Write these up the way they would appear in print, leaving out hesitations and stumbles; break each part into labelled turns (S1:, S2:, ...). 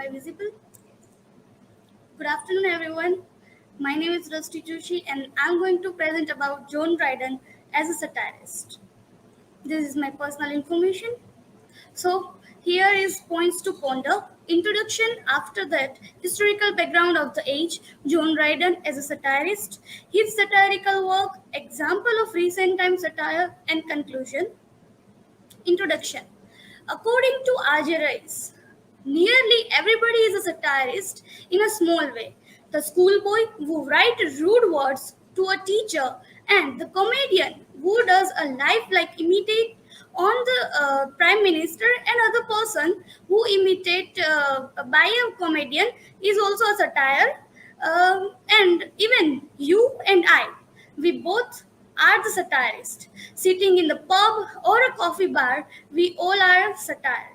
S1: I visible? Good afternoon, everyone. My name is Rusty Joshi, and I'm going to present about John Dryden as a satirist. This is my personal information. So, here is points to ponder. Introduction. After that, historical background of the age. John Dryden as a satirist. His satirical work. Example of recent time satire and conclusion. Introduction. According to R.J. Rice, nearly everybody is a satirist in a small way. The schoolboy who writes rude words to a teacher, and the comedian who does a lifelike imitate on the prime minister, and other person who imitate by a comedian is also a satire. And even you and I, we both are the satirist. Sitting in the pub or a coffee bar, we all are satire.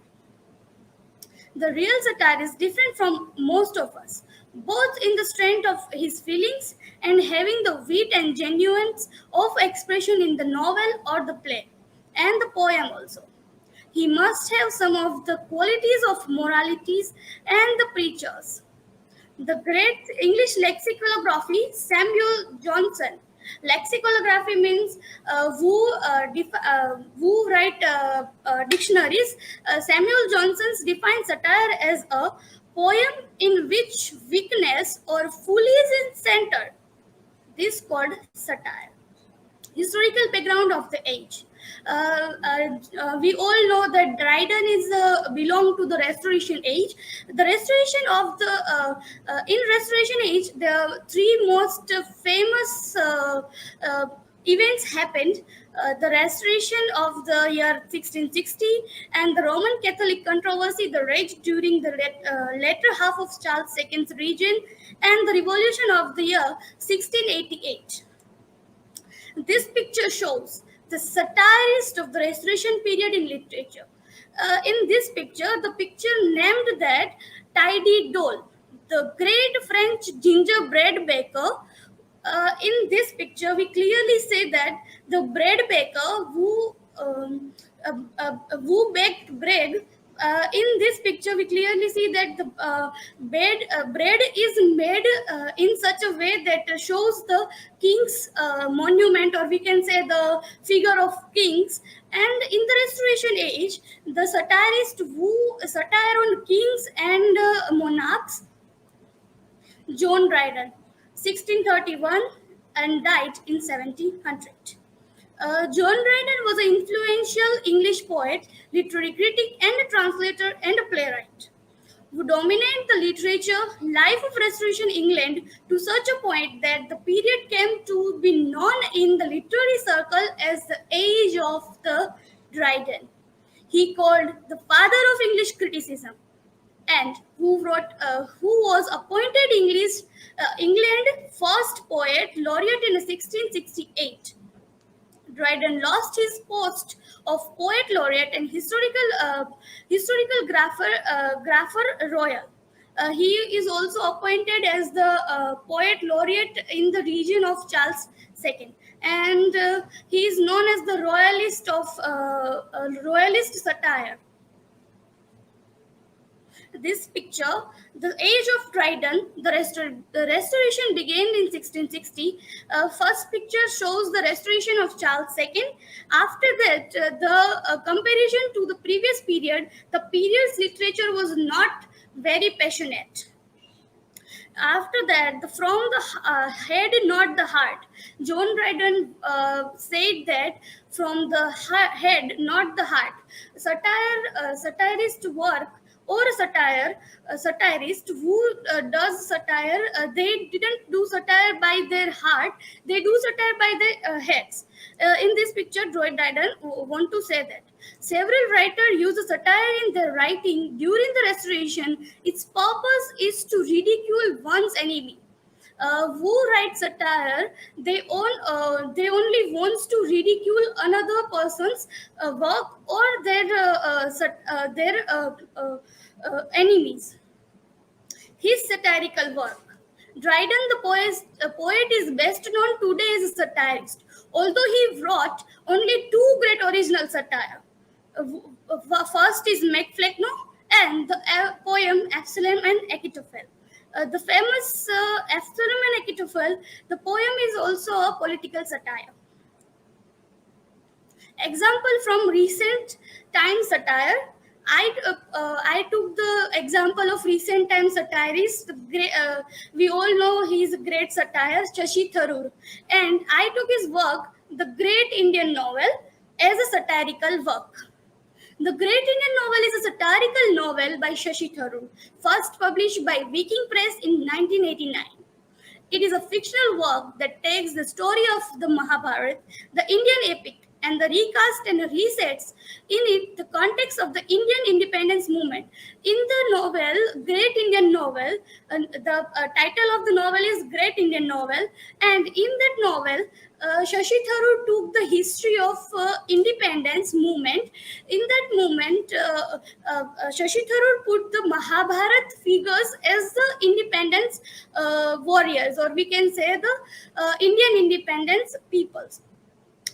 S1: The real satire is different from most of us, both in the strength of his feelings and having the wit and genuineness of expression in the novel or the play, and the poem also. He must have some of the qualities of moralities and the preachers. The great English lexicography, Samuel Johnson. Lexicography means who write dictionaries. Samuel Johnson's defines satire as a poem in which weakness or folly is centered. This called satire. Historical background of the age. We all know that Dryden is belong to the Restoration age. The Restoration of the in Restoration age, the three most famous events happened. The restoration of the year 1660 and the Roman Catholic controversy, the rage during the latter half of Charles II's reign, and the revolution of the year 1688. This picture shows the satirist of the Restoration period in literature. In this picture, the picture named that Tidy Dole, the great French gingerbread baker. In this picture, we clearly say that the bread baker who baked bread. In this picture, we clearly see that the bread is made in such a way that shows the king's monument, or we can say the figure of kings. And in the Restoration age, the satirist who satire on kings and monarchs, John Dryden, 1631, and died in 1700. John Dryden was an influential English poet, literary critic, and a translator and a playwright who dominated the literature life of Restoration England to such a point that the period came to be known in the literary circle as the Age of the Dryden. He called the father of English criticism, and who was appointed England first poet laureate in 1668. Dryden lost his post of poet laureate and historical grapher royal. He is also appointed as the poet laureate in the region of Charles II, and he is known as the royalist satire. This picture, the age of Dryden, the restoration began in 1660. First picture shows the restoration of Charles II. After that, the comparison to the previous period, the period's literature was not very passionate. After that, from the head, not the heart. John Dryden said that from the head, not the heart. Satirist work or a satirist who does satire, they didn't do satire by their heart, they do satire by their heads. In this picture, Dryden want to say that several writers use satire in their writing during the Restoration. Its purpose is to ridicule one's enemy. Who writes satire, they only wants to ridicule another person's work or their enemies. His satirical work. Dryden, the poet, is best known today as a satirist, although he wrote only two great original satire. First is Macflecknoe, and the poem Absalom and Achitophel. The famous Absalom and Achitophel, the poem is also a political satire. Example from recent time satire. I took the example of recent time satirist. We all know he's a great satirist, Shashi Tharoor, and I took his work, The Great Indian Novel, as a satirical work. The Great Indian Novel is a satirical novel by Shashi Tharoor, first published by Viking Press in 1989. It is a fictional work that takes the story of the Mahabharata, the Indian epic, and the recast and resets in it the context of the Indian independence movement. In the novel, Great Indian Novel, the title of the novel is Great Indian Novel, and in that novel, Shashi Tharoor took the history of independence movement. In that movement, Shashi Tharoor put the Mahabharat figures as the independence warriors, or we can say the Indian independence peoples.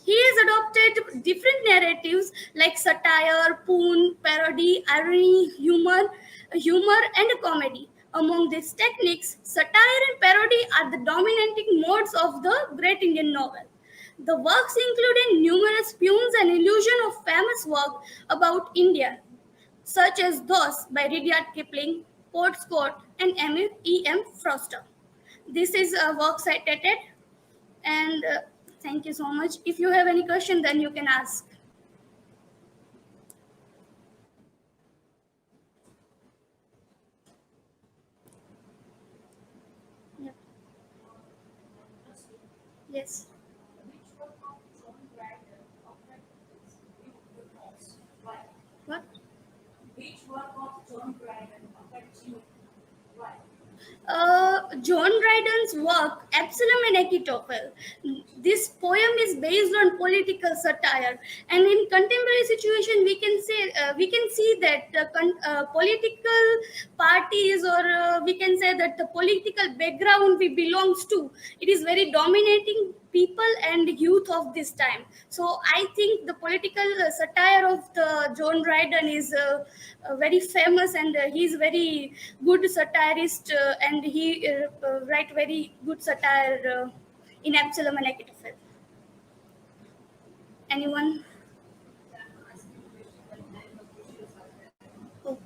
S1: He has adopted different narratives like satire, poon, parody, irony, humor, and comedy. Among these techniques, satire and parody are the dominating modes of the Great Indian Novel. The works included numerous puns and illusion of famous work about India, such as those by Rudyard Kipling, Port Scott, and E.M. Foster. This is a work cited, and thank you so much. If you have any question, then you can ask. Yeah. Yes. What? John Dryden's work, Absalom and Achitophel. This poem is based on political satire, and in contemporary situation, we can see that political parties, or we can say that the political background we belongs to, it is very dominating people and youth of this time. So I think the political satire of the John Dryden is very famous, and he is very good satirist, and he write very good satire in Absalom and Achitophel. Anyone? Oh,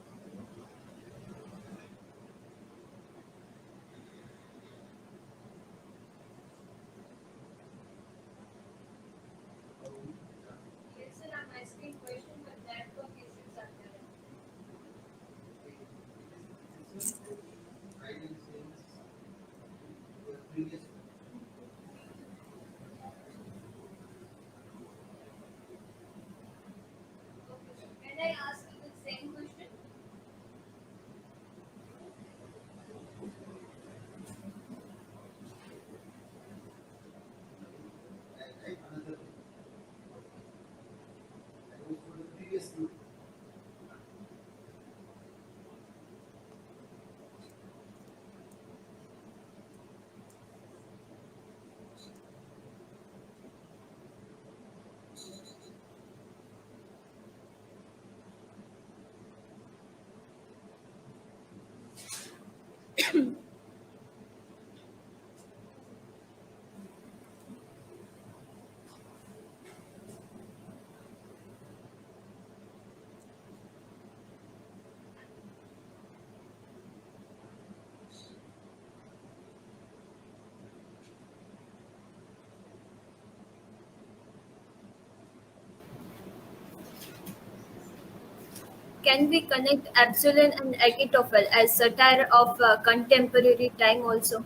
S2: Can we connect Absalom and Achitophel as satire of contemporary time also?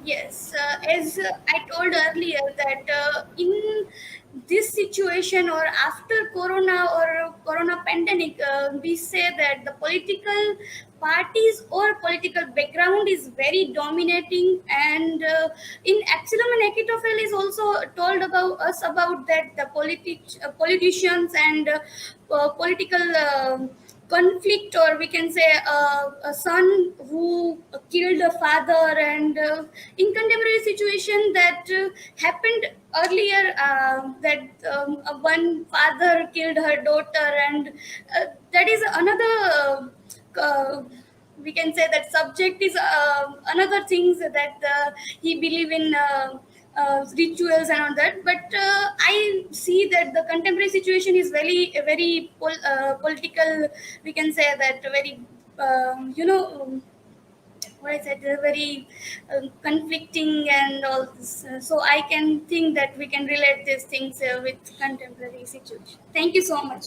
S1: yes, as I told earlier that in this situation, or after Corona or Corona pandemic, we say that the political parties or political background is very dominating, and in Absalom and Achitophel is also told about us about that the politicians and political. Conflict, or we can say a son who killed a father, and in contemporary situation that happened earlier, that one father killed her daughter, and that is another uh, we can say that subject is another things that he believe in rituals and all that. But I see that the contemporary situation is very political. We can say that very what I said, very conflicting and all this. So I can think that we can relate these things with contemporary situation. Thank you so much.